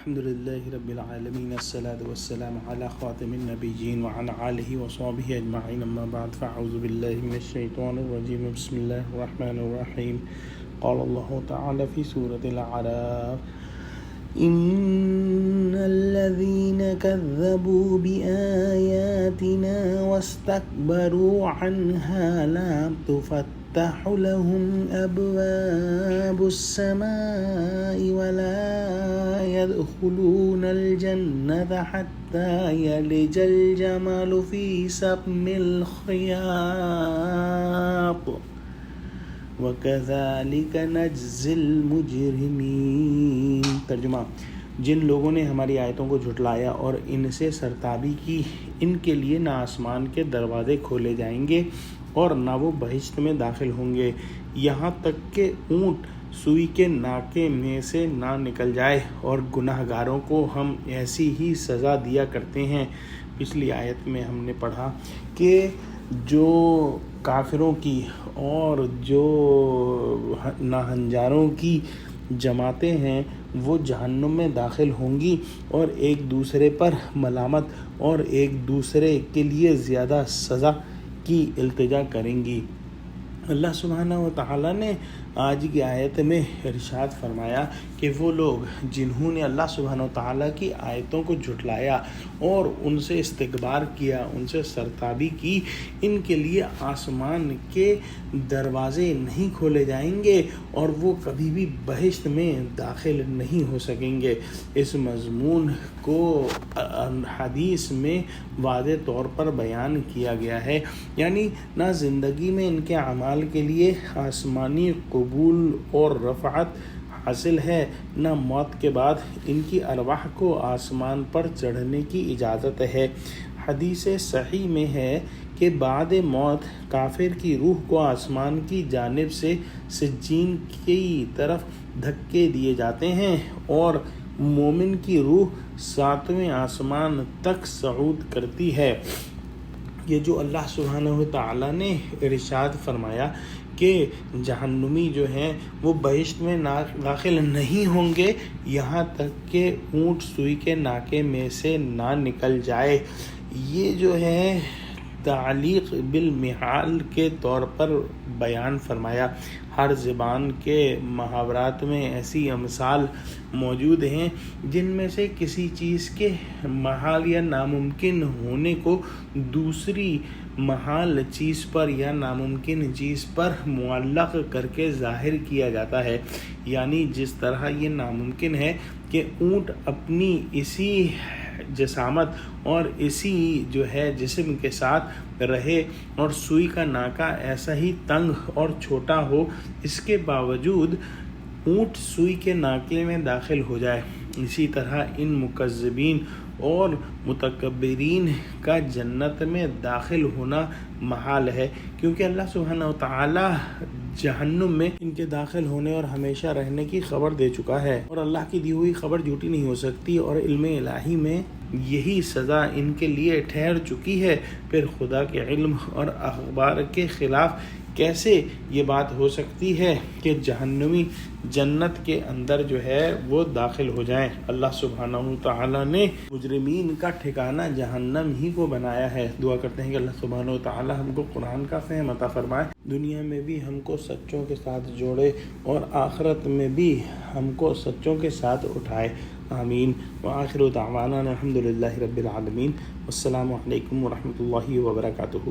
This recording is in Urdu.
الحمد لله رب العالمين الصلاة والسلام على خاتم النبيين وعلى آله وصحبه أجمعين أما بعد فأعوذ بالله من الشيطان الرجيم بسم الله الرحمن الرحيم قال الله تعالى في سورة الأعراف إن الذين كذبوا بآياتنا واستكبروا عنها لا تفتح لهم أبواب السماء ولا يدخلون الجنة حتى يلج الجمل في سم الخياط وَكَذَلِكَ نَجْزِي الْمُجْرِمِينَ۔ ترجمہ: جن لوگوں نے ہماری آیتوں کو جھٹلایا اور ان سے سرتابی کی، ان کے لیے نہ آسمان کے دروازے کھولے جائیں گے اور نہ وہ بہشت میں داخل ہوں گے یہاں تک کہ اونٹ سوئی کے ناکے میں سے نہ نکل جائے، اور گناہ گاروں کو ہم ایسی ہی سزا دیا کرتے ہیں۔ پچھلی آیت میں ہم نے پڑھا کہ جو کافروں کی اور جو ناہنجاروں کی جماعتیں ہیں وہ جہنم میں داخل ہوں گی اور ایک دوسرے پر ملامت اور ایک دوسرے کے لیے زیادہ سزا کی التجا کریں گی۔ اللہ سبحانہ و تعالیٰ نے آج کی آیت میں ارشاد فرمایا کہ وہ لوگ جنہوں نے اللہ سبحانہ و تعالیٰ کی آیتوں کو جھٹلایا اور ان سے استکبار کیا، ان سے سرتابی کی، ان کے لیے آسمان کے دروازے نہیں کھولے جائیں گے اور وہ کبھی بھی بہشت میں داخل نہیں ہو سکیں گے۔ اس مضمون کو حدیث میں واضح طور پر بیان کیا گیا ہے، یعنی نہ زندگی میں ان کے اعمال کے لیے آسمانی قبول اور رفعت حاصل ہے، نہ موت کے بعد ان کی ارواح کو آسمان پر چڑھنے کی اجازت ہے۔ حدیث صحیح میں ہے کہ بعد موت کافر کی روح کو آسمان کی جانب سے سجین کی طرف دھکے دیے جاتے ہیں اور مومن کی روح 7ویں آسمان تک صعود کرتی ہے۔ یہ جو اللہ سبحانہ و تعالیٰ نے ارشاد فرمایا کہ جہنمی جو ہیں وہ بہشت میں داخل نہیں ہوں گے یہاں تک کہ اونٹ سوئی کے ناکے میں سے نہ نکل جائے، یہ جو ہے تعلیق بالمحال کے طور پر بیان فرمایا۔ ہر زبان کے محاورات میں ایسی امثال موجود ہیں جن میں سے کسی چیز کے محال یا ناممکن ہونے کو دوسری محال چیز پر یا ناممکن چیز پر معلق کر کے ظاہر کیا جاتا ہے، یعنی جس طرح یہ ناممکن ہے کہ اونٹ اپنی اسی جسامت اور اسی جو ہے جسم کے ساتھ رہے اور سوئی کا ناکا ایسا ہی تنگ اور چھوٹا ہو، اس کے باوجود اونٹ سوئی کے ناکے میں داخل ہو جائے، اسی طرح ان مکذبین اور متکبرین کا جنت میں داخل ہونا محال ہے، کیونکہ اللہ سبحانہ و تعالیٰ جہنم میں ان کے داخل ہونے اور ہمیشہ رہنے کی خبر دے چکا ہے، اور اللہ کی دی ہوئی خبر جھوٹی نہیں ہو سکتی، اور علم الہی میں یہی سزا ان کے لیے ٹھہر چکی ہے۔ پھر خدا کے علم اور اخبار کے خلاف کیسے یہ بات ہو سکتی ہے کہ جہنمی جنت کے اندر جو ہے وہ داخل ہو جائیں؟ اللہ سبحانہ و تعالیٰ نے مجرمین کا ٹھکانہ جہنم ہی کو بنایا ہے۔ دعا کرتے ہیں کہ اللہ سبحانہ و تعالیٰ ہم کو قرآن کا فہم عطا فرمائے، دنیا میں بھی ہم کو سچوں کے ساتھ جوڑے اور آخرت میں بھی ہم کو سچوں کے ساتھ اٹھائے، آمین۔ وآخر دعوانا الحمد للہ رب العالمین، والسلام علیکم ورحمۃ اللہ وبرکاتہ۔